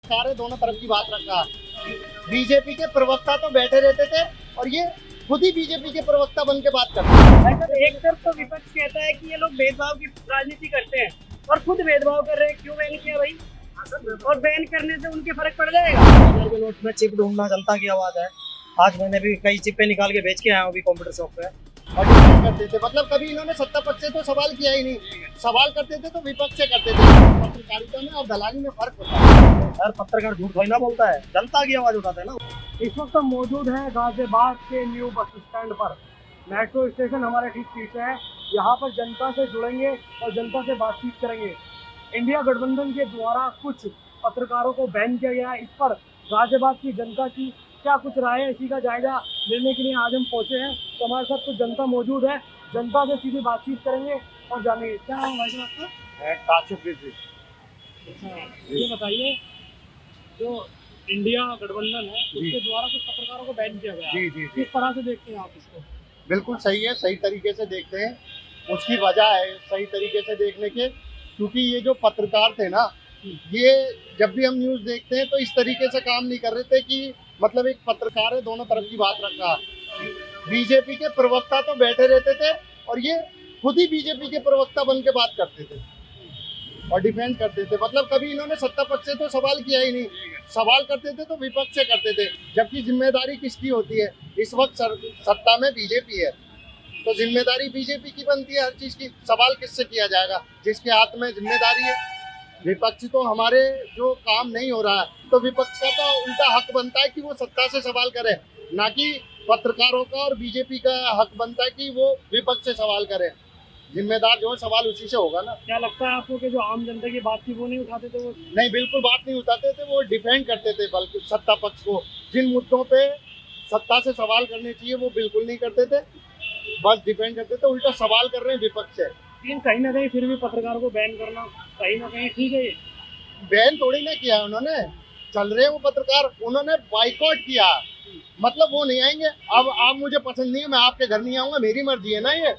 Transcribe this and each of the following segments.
सारे दोनों तरफ की बात रखा। बीजेपी के प्रवक्ता तो बैठे रहते थे और ये खुद ही बीजेपी के प्रवक्ता बन के बात करते हैं। भाई साहब, एक तरफ तो विपक्ष कहता है कि ये लोग भेदभाव की राजनीति करते हैं और खुद भेदभाव कर रहे हैं। क्यों बैन किया भाई? और बैन करने से उनके फर्क पड़ जाएगा। के नोट में चिप ढूंढना जनता की आवाज है। आज मैंने भी कई चिप्पे निकाल के बेच के आया हूँ अभी कंप्यूटर शॉप पे। और डिफेंड करते थे, मतलब कभी इन्होंने सत्ता पक्ष से तो सवाल किया ही नहीं। सवाल करते थे तो विपक्ष से करते थे। पत्रकारिता में और दलाली में फर्क होता है। हर पत्रकार झूठ थोड़ी ना बोलता है, जनता की आवाज उठाता है ना। इस वक्त हम मौजूद हैं गाजियाबाद के न्यू बस स्टैंड पर। मेट्रो स्टेशन हमारे ठीक पीछे है। यहाँ पर जनता से जुड़ेंगे और जनता से बातचीत करेंगे। इंडिया गठबंधन के द्वारा कुछ पत्रकारों को बैन किया गया है। इस पर गाजियाबाद की जनता की क्या कुछ राय है, इसी का जायजा लेने के लिए आज हम पहुंचे हैं। तो हमारे साथ कुछ जनता मौजूद है, जनता से सीधी बातचीत करेंगे और जानेंगे। क्या नाम है भाई साहब आपका? ये बताइए, जो इंडिया गठबंधन है उसके द्वारा कुछ पत्रकारों को बैन किया गया है। जी जी जी, किस तरह से देखते हैं आप इसको? बिल्कुल सही है, सही तरीके से देखते हैं। उसकी वजह है सही तरीके से देखने के, क्योंकि ये जो पत्रकार थे ना, ये जब भी हम न्यूज़ देखते हैं तो इस तरीके से काम नहीं कर रहे थे कि मतलब एक पत्रकार है दोनों तरफ की बात रखा। बीजेपी के प्रवक्ता तो बैठे रहते थे और ये खुद ही बीजेपी के प्रवक्ता बन के बात करते थे और डिफेंड करते थे। मतलब कभी इन्होंने सत्ता पक्ष से तो सवाल किया ही नहीं। सवाल करते थे तो विपक्ष से करते थे, जबकि जिम्मेदारी किसकी होती है? इस वक्त सत्ता में बीजेपी है तो जिम्मेदारी बीजेपी की बनती है हर चीज की। सवाल किससे किया जाएगा? जिसके हाथ में जिम्मेदारी है। विपक्ष तो हमारे जो काम नहीं हो रहा है तो विपक्ष का तो उल्टा हक बनता है कि वो सत्ता से सवाल करे, ना कि पत्रकारों का और बीजेपी का हक बनता है कि वो विपक्ष से सवाल करे। जिम्मेदार जो है सवाल उसी से होगा ना। क्या लगता है आपको कि जो आम जनता की बात थी वो नहीं उठाते थे? वो नहीं, बिल्कुल बात नहीं उठाते थे, वो डिफेंड करते थे बल्कि सत्ता पक्ष को। जिन मुद्दों पे सत्ता से सवाल करने चाहिए वो बिल्कुल नहीं करते थे, बस डिफेंड करते थे। उल्टा सवाल कर रहे हैं विपक्ष से। लेकिन कहीं ना कहीं फिर भी पत्रकारों को बैन करना कहीं ना कहीं ठीक है। ये बैन थोड़ी ना किया उन्होंने, चल रहे हैं वो पत्रकार, उन्होंने बाइकआउट किया। मतलब वो नहीं आएंगे। अब आप मुझे पसंद नहीं है, मैं आपके घर नहीं आऊंगा, मेरी मर्जी है ना ये।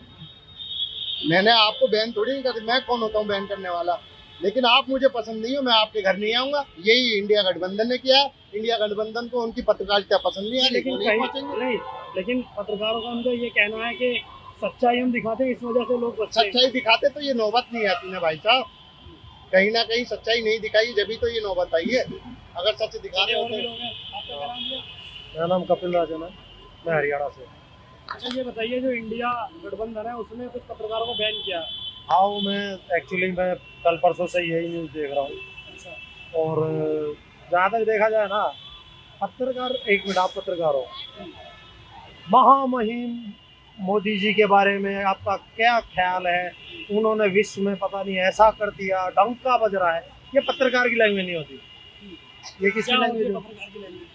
मैंने आपको बैन थोड़ी नहीं कर, मैं कौन होता हूँ बैन करने वाला? लेकिन आप मुझे पसंद नहीं हो, मैं आपके घर नहीं आऊंगा। यही इंडिया गठबंधन ने किया। इंडिया गठबंधन को उनकी पत्रकारिता पसंद नहीं है, लेकिन नहीं पहुंचेंगे। नहीं, लेकिन पत्रकारों का उनका ये कहना है कि सच्चाई हम दिखाते हैं, इस वजह से लोग बचते हैं। सच्चाई दिखाते तो ये नौबत नहीं आती ना भाई साहब। कहीं ना कहीं सच्चाई नहीं दिखाई जब तो ये नौबत आई है। अगर सच दिखाते और भी होते। लोग हैं। आपका क्या नाम है? मेरा नाम कपिल राजन है, मैं हरियाणा से। अच्छा, ये बताइए, जो इंडिया गठबंधन है उसने कुछ पत्रकारों को बैन किया है। हाँ, वो मैं कल परसों से यही न्यूज़ देख रहा हूँ। अच्छा, और जहाँ तक देखा जाए ना, पत्रकार, एक मिनट, आप पत्रकार हो, महामहिम मोदी जी के बारे में आपका क्या ख्याल है? उन्होंने विश्व में पता नहीं ऐसा कर दिया, डंका बज रहा है। ये पत्रकार की लैंग्वेज नहीं होती, ये किसकी क्या होती है लैंग्वेज? पत्रकार की लैंग्वेज?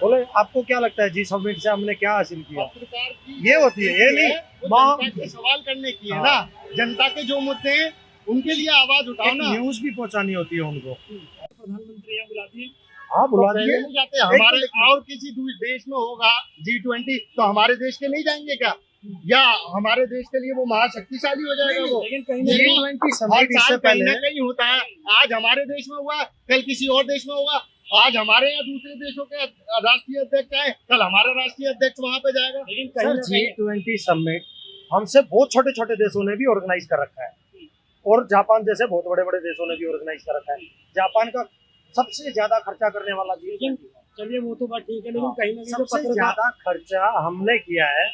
बोले, आपको क्या लगता है जी समिट से हमने क्या हासिल किया? पत्रकार की ये होती है, ये नहीं जनता के सवाल करने की है ना। जनता के जो मुद्दे हैं उनके लिए आवाज उठाओ ना। न्यूज भी पहुंचानी होती है उनको। प्रधानमंत्री यहाँ बुलाती है। हाँ, बुला तो दिए। पहले नहीं जाते हमारे और किसी देश में होगा G20 तो हमारे देश के नहीं जाएंगे क्या? या हमारे देश के लिए वो महाशक्तिशाली हो जाएगा वो? लेकिन कहीं ना नहीं, कहीं G20 हर समिट इससे साल कहीं ना पहले कहीं होता है। आज हमारे देश में हुआ, कल किसी और देश में होगा। आज हमारे यहाँ दूसरे देशों के राष्ट्रीय अध्यक्ष आए, कल हमारा राष्ट्रीय अध्यक्ष वहां पे जाएगा। लेकिन कहीं सर, ना कहीं G20 समिट हमसे बहुत छोटे छोटे देशों ने भी ऑर्गेनाइज कर रखा है, और जापान जैसे बहुत बड़े बड़े देशों ने भी ऑर्गेनाइज कर रखा है। जापान का सबसे ज्यादा खर्चा करने वाला लेकिन G20 है। चलिए वो तो बात ठीक है, लेकिन कहीं ना कहीं जो सबसे पत्रकार ज्यादा खर्चा हमने किया है,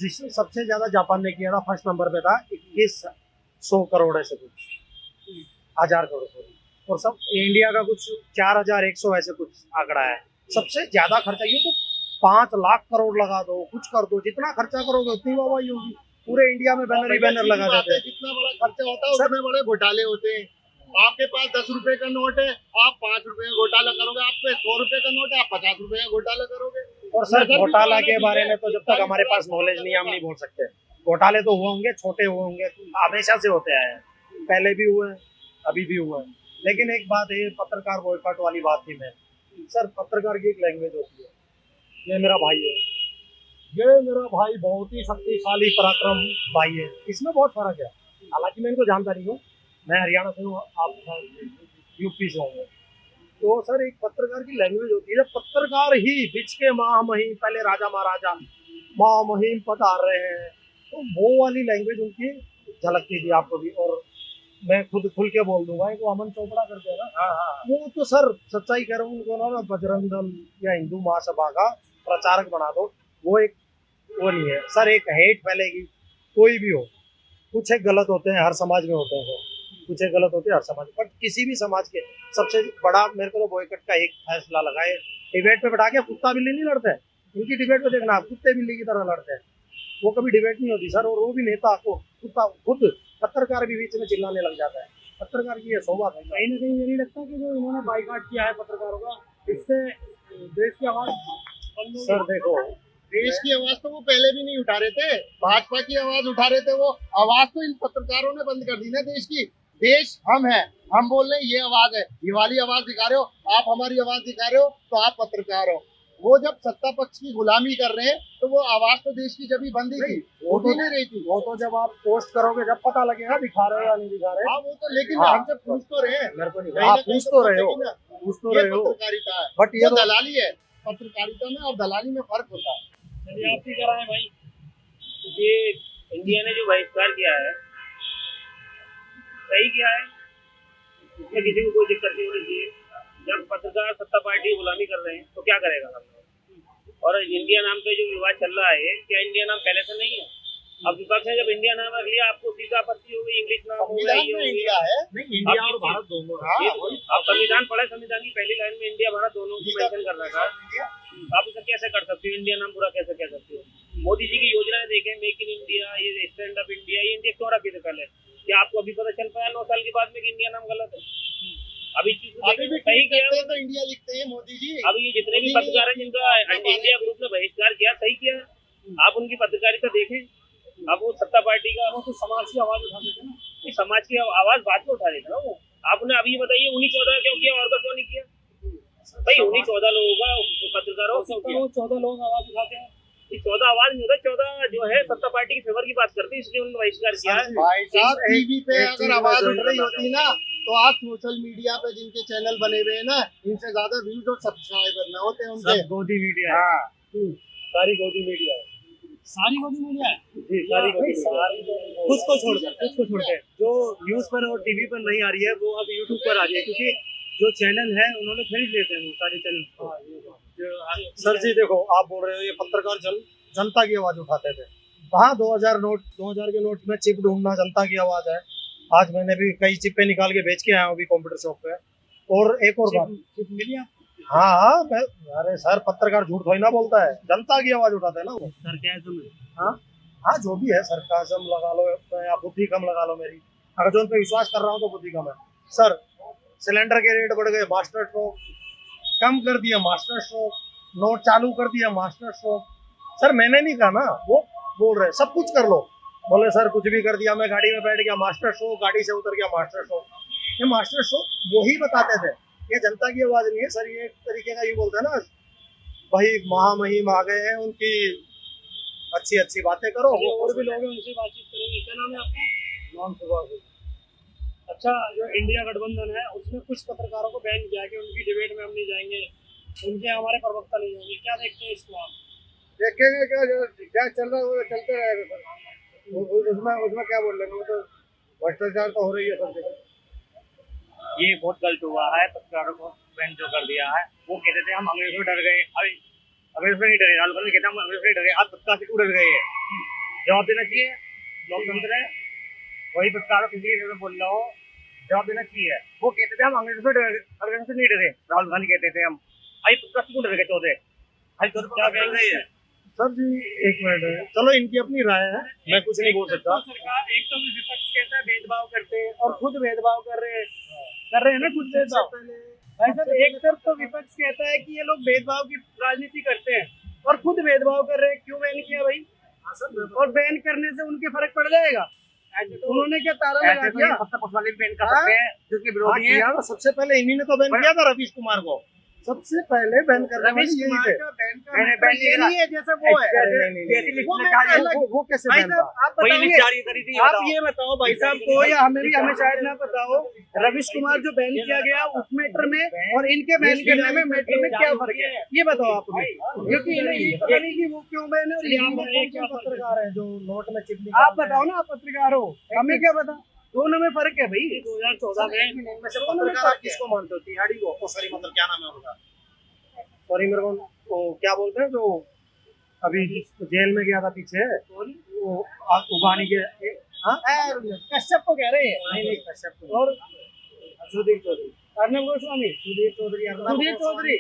जिसमें सबसे ज्यादा जापान ने किया था। फर्स्ट नंबर पे था 2100 करोड़ ऐसे कुछ, 1000 करोड़ सॉरी। और सब इंडिया का कुछ 4100 ऐसे कुछ आंकड़ा है। सबसे ज्यादा खर्चा, ये तो 5 लाख करोड़ लगा दो, कुछ कर दो, जितना खर्चा करोगे उतनी वाहवाही होगी। पूरे इंडिया में बैनर ही बैनर लगा देते हैं। जितना बड़ा खर्चा होता है उतने बड़े घोटाले होते हैं। आपके पास 10 रुपए का नोट है, आप 5 रुपए का घोटाला करोगे। आप पे 100 रुपए का नोट है, आप 50 रुपए का घोटाला करोगे। और सर, घोटाला के बारे में तो जब तक हमारे पास नॉलेज नहीं है हम नहीं बोल सकते। घोटाले तो हुए होंगे, छोटे हुए होंगे, हमेशा से होते आए हैं, पहले भी हुए हैं, अभी भी हुए हैं। लेकिन एक बात है, पत्रकार बॉयकॉट वाली बात थी मैं। सर, पत्रकार की एक लैंग्वेज होती है। ये मेरा भाई है, ये मेरा भाई बहुत ही शक्तिशाली पराक्रम भाई है, इसमें बहुत फर्क है। हालांकि मैं इनको जानता नहीं हूँ, मैं हरियाणा से हूँ, आप यूपी से होंगे। तो सर एक पत्रकार की लैंग्वेज होती है, जब पत्रकार ही बिच के माह महीम, पहले राजा महाराजा माह महीम पधार रहे हैं, तो वो वाली लैंग्वेज उनकी झलकती थी आपको भी। और मैं खुद खुल के बोल दूंगा, एक वो अमन चोपड़ा करते हैं ना, वो तो सर सच्चाई कह रहा हूँ, उनको ना बजरंग दल या हिंदू महासभा का प्रचारक बना दो, वो एक वो नहीं है सर। एक हेट फैलेगी, कोई भी हो, कुछ एक गलत होते हैं, हर समाज में होते हैं सर, कुछ एक गलत होते हैं हर समाज, बट किसी भी समाज के सबसे बड़ा मेरे को तो बॉयकट का एक फैसला लगा है, डिबेट पे बैठा के कुत्ता बिल्ली नहीं लड़ते हैं, इनकी डिबेट पे देखना कुत्ते बिल्ली की तरह लड़ते हैं, वो कभी डिबेट नहीं होती सर। और वो भी नेता को कुत्ता, खुद पत्रकार भी बीच में चिल्लाने लग जाता है, पत्रकार की ये शोभा है। कहीं ना कहीं ये नहीं लगता कि जो इन्होंने बाइकाट किया है पत्रकारों का, इससे देश की आवाज बंद होगी? सर देखो, देश की आवाज तो वो पहले भी नहीं उठा रहे थे, भाजपा की आवाज उठा रहे थे, वो आवाज तो इन पत्रकारों ने बंद कर दी ना देश की। देश हम है, हम बोल रहे हैं ये आवाज है, ये वाली आवाज दिखा रहे हो आप, हमारी आवाज दिखा रहे हो तो आप पत्रकार हो। वो जब सत्ता पक्ष की गुलामी कर रहे हैं तो वो आवाज तो देश की जब ही बंद ही थी, वो भी नहीं रही थी। वो तो जब आप पोस्ट करोगे जब पता लगेगा दिखा रहे हो या नहीं दिखा रहे। हाँ वो तो, लेकिन हाँ। हमसे पूछ तो रहे हैं, मेरे को नहीं, कहीं आप ना कहीं पूछ तो रहे हो, पूछेगी ना, पूछ तो ये रहे हो, पत्रकारिता है, बट ये ये तो दलाली है। पत्रकारिता में और दलाली में फर्क होता है। चलिए आप भी कराएं भाई। ये इंडिया ने जो बहिष्कार किया है सही किया है, इसमें किसी को कोई दिक्कत नहीं होनी चाहिए। जब पत्रकार सत्ता पार्टी की गुलामी कर रहे हैं तो क्या करेगा हम लोग। और इंडिया नाम पे जो विवाद चल रहा है, क्या इंडिया नाम पहले से नहीं है? अब विपक्ष ने जब इंडिया नाम रख लिया, आपको सीधा आपत्ति होगी, इंग्लिश नाम हो गया, संविधान ये हो में गया। इंडिया है, नहीं, इंडिया और भारत दोनों है। हाँ, आप संविधान पढ़े, संविधान की पहली लाइन में इंडिया भारत दोनों को मेंशन कर रखा है। आप इसे कैसे कर सकते हो, इंडिया नाम पूरा कैसे कह सकते हो? मोदी जी की योजनाएं देखें, मेक इन इंडिया, ये स्टैंड अप इंडिया, ये इंडिया क्यों रखी थी पहले? क्या आपको अभी पता चल पाया 9 साल के बाद में कि इंडिया नाम गलत है? अभी चीज अभी भी सही किया कहते हैं तो इंडिया लिखते हैं मोदी जी। अभी ये जितने भी पत्रकार हैं जिनका इंडिया ग्रुप ने बहिष्कार किया, सही किया। आप उनकी पत्रकारिता देखें। अब वो सत्ता पार्टी का वो तो समाज की आवाज उठा देते ना। ये समाज की आवाज बाद में उठा देता ना वो। आपने अभी ये बताइए 19-14 क्यों किया और क्यों नहीं किया भाई? 19-14 लोगों का पत्रकारों हो सकता है वो 14 लोग आवाज उठाते हैं। 14 आवाज नहीं होता, 14 जो है सत्ता पार्टी की फेवर की बात करते हैं, इसलिए उन्होंने बहिष्कार किया है। भाई साहब टीवी पे एक चीज अगर मैं आवाज join उठ रही करना होती ना, तो आज सोशल मीडिया पे जिनके चैनल बने हुए हैं ना, इनसे ज्यादा व्यूज और सब्सक्राइबर ना होते हैं उनके। सब गोदी मीडिया है। हाँ, सारी गोदी मीडिया है सारी गोदी मीडिया है। जी, सारी गोदी सारी कुछ को छोड़कर जो न्यूज पर और टीवी पर नहीं आ रही है वो अब यूट्यूब पर आ रही है, क्योंकि जो चैनल है उन्होंने खरीद लेते हैं वो सारे चैनल। सर जी देखो, आप बोल रहे हो ये पत्रकार जनता की आवाज उठाते थे। कहाँ 2000 के नोट में चिप ढूंढना जनता की आवाज है। आज मैंने भी कई चिप्पे निकाल के बेच के आया हूँ अभी कंप्यूटर शॉप पे। और एक और बात, चिप मिली आपको? हाँ अरे सर पत्रकार झूठ थोड़ी ना बोलता है, जनता की आवाज उठाता है ना वो। सरकाज़म है। हाँ जो भी है, सरकाज़म लगा लो या बुद्धि कम लगा लो मेरी, अगर जो उन पे विश्वास कर रहा हूँ तो बुद्धि कम है। सर सिलेंडर के रेट बढ़ गए, मास्टर स्ट्रोक कम कर दिया, मास्टर स्ट्रोक नोट चालू कर दिया, मास्टर स्ट्रोक। सर मैंने नहीं कहा ना, वो बोल रहे सब कुछ कर लो। बोले सर कुछ भी कर दिया, मैं गाड़ी में बैठ गया मास्टर स्ट्रोक, गाड़ी से उतर गया मास्टर स्ट्रोक। ये मास्टर स्ट्रोक वो ही बताते थे, ये जनता की आवाज नहीं है सर। ये एक तरीके का ये बोलते हैं ना भाई महामहिम आ गए हैं, उनकी अच्छी अच्छी बातें करो। और भी लोग हैं, उनसे बातचीत करेंगे। क्या नाम है आपका? नाम सुभाष। अच्छा, जो इंडिया गठबंधन है उसमें कुछ पत्रकारों को बैन किया है कि उनकी डिबेट में हम नहीं जाएंगे, उनके हमारे प्रवक्ता नहीं होंगे। क्या देखते हैं इसको आप? देखेंगे क्या चल रहा है वो चलते रहेगा सर। उसमें क्या बोल लेंगे, वो तो भ्रष्टाचार तो हो रही है सब जगह। ये बहुत गलत हुआ है, पत्रकारों को बैन जो कर दिया है। वो कहते थे हम अंग्रेजों से डर गए, अभी अंग्रेजों से नहीं डरे। राहुल गांधी कहते हम अंग्रेजों से नहीं डरे, आज पत्रकार से क्यों डर गए हैं? जवाब देना चाहिए, लोकतंत्र है। वही पत्रकारों किसी भी बोल रहा हो, जवाब देना चाहिए। वो कहते थे हम अंग्रेजों से नहीं डरे, राहुल गांधी कहते थे हम अभी पत्रकार से क्यों डर गए? चौथे क्या कहेंगे? सर जी एक मिनट है, चलो इनकी अपनी राय है, मैं कुछ नहीं बोल सकता। सरकार एक तो विपक्ष कहता है भेदभाव करते हैं और खुद भेदभाव कर रहे हैं ना, खुद भेदभाव। भाई साहब एक तरफ तो विपक्ष कहता है कि ये लोग भेदभाव की राजनीति करते हैं और खुद भेदभाव कर रहे हैं। क्यों बैन किया भाई? और बैन करने से उनके फर्क पड़ जाएगा? उन्होंने क्या ताला लगा दिया? सत्ता पक्ष वाले भी बैन कर सकते हैं जिसके विरोधी हैं। सबसे पहले इन्हीं ने तो बैन किया था रवीश कुमार को। सबसे पहले बैन करने वाले यही थे। नहीं है जैसे वो है जैसी लिस्ट में जा रही है वो कैसे बैन था? आप वही लिस्ट बताओगे, जारी करी थी। आप ये बताओ भाई साहब को या हमें भी, हमें शायद ना पता हो, रविश कुमार जो बैन किया गया उस मैटर में और इनके बैन करने में मैटर में क्या फर्क है, ये बताओ आप हमें, क्योंकि इन्हें ये पता नहीं कि वो क्यों बैन है और यहाँ पर क्या पत्रकार है जो नोट में चिपली आप बताओ ना, आप पत्रकार हो, हमें क्या पता, दोनों में फर्क है भाई। 2014 में वैसे पत्रकार आप किसको मानते हो? तिहाड़ी को? सॉरी, मतलब क्या नाम है उनका? सॉरी, मेरे को क्या बोलते हैं जो अभी जेल में गया था पीछे, वो उबानी के, हाँ कश्यप को कह रहे हैं, नहीं कश्यप को। और सुधीर चौधरी, अर्नब गोस्वामी, सुधीर चौधरी, सुधीर चौधरी,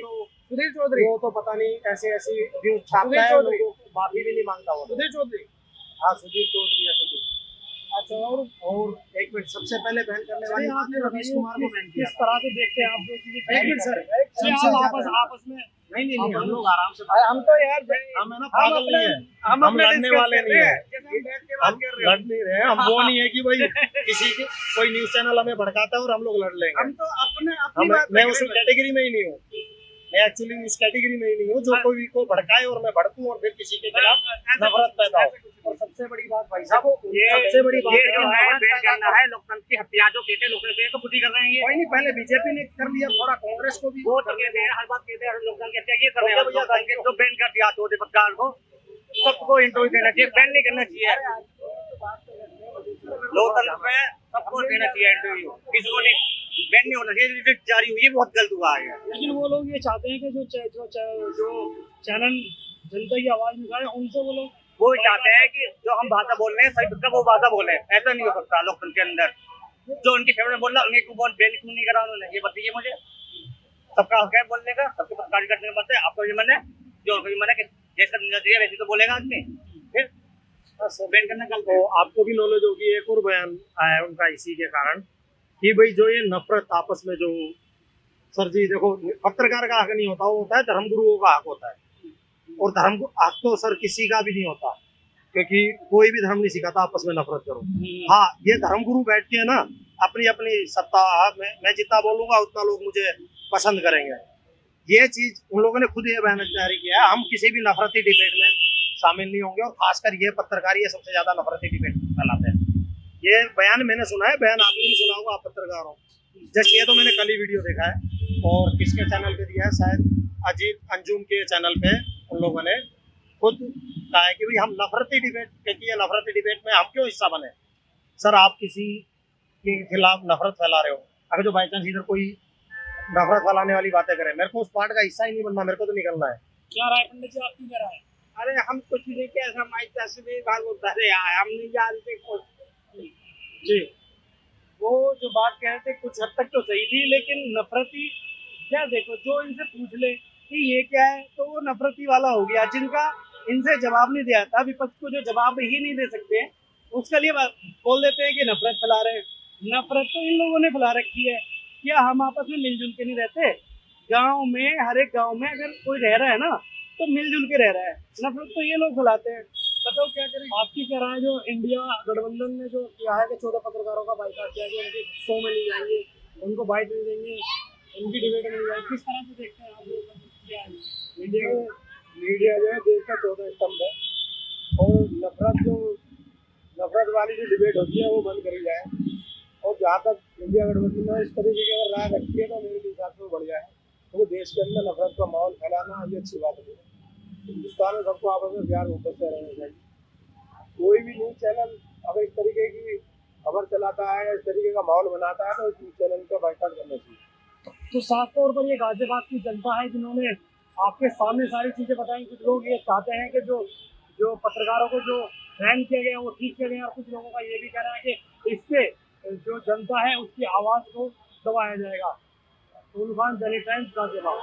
सुधीर चौधरी, वो तो पता नहीं ऐसे ऐसी न्यूज छापता सुधीर है, चौधरी। लोगों को माफी भी नहीं मांगता वो। सुधीर चौधरी। हाँ, सुधीर चौधरी है सुधीर। अच्छा, और एक मिनट, सबसे पहले बैन करने वाली बात है रवीश कुमार को बैन किया। किस तरह से देखते हैं आप जो चीजें? एक मिनट सर, आप आपस में नहीं, हम लोग आराम से हम तो यार हम है ना, पागल नहीं है, हम हम लड़ने वाले नहीं है, हम हम लड़ नहीं रहे हैं, हम वो नहीं है कि भाई किसी के कोई न्यूज चैनल हमें भड़काता है और हम लोग लड़ लेंगे। तो अपनी बात मैं उस कैटेगरी में ही नहीं हूँ, मैं एक्चुअली उस कैटेगरी में ही नहीं हूँ जो कोई को भड़काए और मैं भड़कूं और फिर किसी के खिलाफ नफरत पैदा हो। और सबसे बड़ी बात भाई साहब, सबसे बड़ी बात ये जो है बैन करना है लोकतंत्र की हत्या जो कहते हैं लोकतंत्र को पूरी कर रहे हैं ये। कोई नहीं, पहले बीजेपी ने कर लिया, थोड़ा कांग्रेस को भी वो तो कहते हैं हर बात कहते हैं लोकतंत्र की हत्या ये कर रहे हैं लोकतंत्र के, जो बैन कर दिया चौधरी पत्रकार को, सबको इंटरव्यू देना चाहिए, बैन नहीं करना चाहिए। लोकतंत्र में सबको देना चाहिए इंटरव्यू, किसी को नहीं बैन नहीं होना चाहिए। लिस्ट जारी हुई है, बहुत गलत हुआ है। लेकिन वो लोग ये चाहते हैं कि जो चैनल जनता की आवाज निकाले उनसे वो लोग वो चाहते हैं कि जो हम भाषा बोल रहे हैं सही तरीके वो भाषा बोले, ऐसा नहीं हो सकता लोकतंत्र के अंदर। जो उनकी फेवरेट में बोल रहा उन्हें क्यों बैन क्यों नहीं करा उन्होंने, ये बताइए मुझे। सबका हक है बोलने का, सबके पत्रकारी करने का मत है। आपको ये मन है जो कोई मन है कि जैसा नजरिया वैसे तो बोलेगा आदमी, फिर बैन करना गलत है। तो आपको भी नॉलेज होगी, एक और बयान आया उनका इसी के कारण कि भाई जो ये नफरत आपस में जो, सर जी देखो, पत्रकार का हक नहीं होता, वो होता है धर्मगुरुओं का हक होता है। और धर्म को हक तो सर किसी का भी नहीं होता, क्योंकि कोई भी धर्म नहीं सिखाता आपस में नफरत करो। हाँ, ये धर्मगुरु बैठ के ना अपनी अपनी सत्ता, मैं जितना बोलूंगा उतना लोग मुझे पसंद करेंगे, ये चीज उन लोगों ने खुद ये बयान जारी किया है। हम किसी भी नफरती डिबेट में शामिल नहीं होंगे, और खासकर ये पत्रकार ये सबसे ज्यादा नफरती डिबेट फैलाते हैं। ये बयान मैंने सुना है, बयान आपने भी सुना होगा, आप पत्रकार हो। जस्ट ये तो मैंने कल ही वीडियो देखा है, और किसके चैनल पे दिया है, शायद अजीत अंजुम के चैनल पे उन लोगों ने खुद कहा है कि भाई हम नफरती डिबेट, क्योंकि ये नफरती डिबेट में हम क्यों हिस्सा बने। सर, आप किसी के खिलाफ नफरत फैला रहे हो, अगर जो बाई चांस इधर कोई नफरत फैलाने वाली बातें करे, मेरे को उस पार्ट का हिस्सा ही नहीं बनना, मेरे को तो निकलना है। क्या राय पंडित जी आपकी क्या राय? अरे हम कुछ नहीं कह, हमारी तस्वीर भाग उतारे आए, हम नहीं जानते कुछ जी, वो जो बात कह रहे थे कुछ हद तक तो सही थी, लेकिन नफरती क्या, देखो जो इनसे पूछ ले कि ये क्या है तो वो नफरती वाला हो गया, जिनका इनसे जवाब नहीं दिया था, विपक्ष को जो जवाब ही नहीं दे सकते उसका लिए बोल देते हैं कि नफरत फैला रहे हैं। नफरत तो इन लोगों ने फैला रखी है। क्या हम आपस में मिलजुल के नहीं रहते? गांव में, हर एक गांव में अगर कोई रह रहा है ना तो मिलजुल के रह रहा है, नफरत तो ये लोग फैलाते हैं। बताओ क्या करें? आपकी क्या राय, जो इंडिया गठबंधन ने जो किया है कि 14 पत्रकारों का बाइकाट किया कि उनके शो में नहीं जाएंगे, उनको बाइट नहीं देंगे, उनकी डिबेट में नहीं जाएंगे, किस तरह से देखते हैं आप लोग? मीडिया जो है देश का 14 स्तंभ है, और नफरत वाली जो डिबेट होती है वो बंद करी जाए। और जहाँ तक इंडिया गठबंधन ने इस तरीके की अगर राय रखी है तो मेरे हिसाब से वो बढ़िया है, क्योंकि देश के अंदर नफरत का माहौल फैलाना ये अच्छी बात नहीं है। हिंदुस्तान में सबको आपस में प्यार मोहब्बत से रहना चाहिए। कोई भी न्यूज़ चैनल अगर इस तरीके की खबर चलाता है, इस तरीके का माहौल बनाता है, तो इस न्यूज़ चैनल का बाइकाट करना चाहिए। तो साफ तौर पर ये गाजियाबाद की जनता है जिन्होंने आपके सामने सारी चीजें बताई। कुछ लोग ये चाहते हैं कि जो पत्रकारों को जो बैन किया गया वो ठीक किया गया, और कुछ लोगों का ये भी कहना है कि इससे जो जनता है उसकी आवाज को दबाया जाएगा। उल्फान, दैनिक टाइम्स, गाजियाबाद।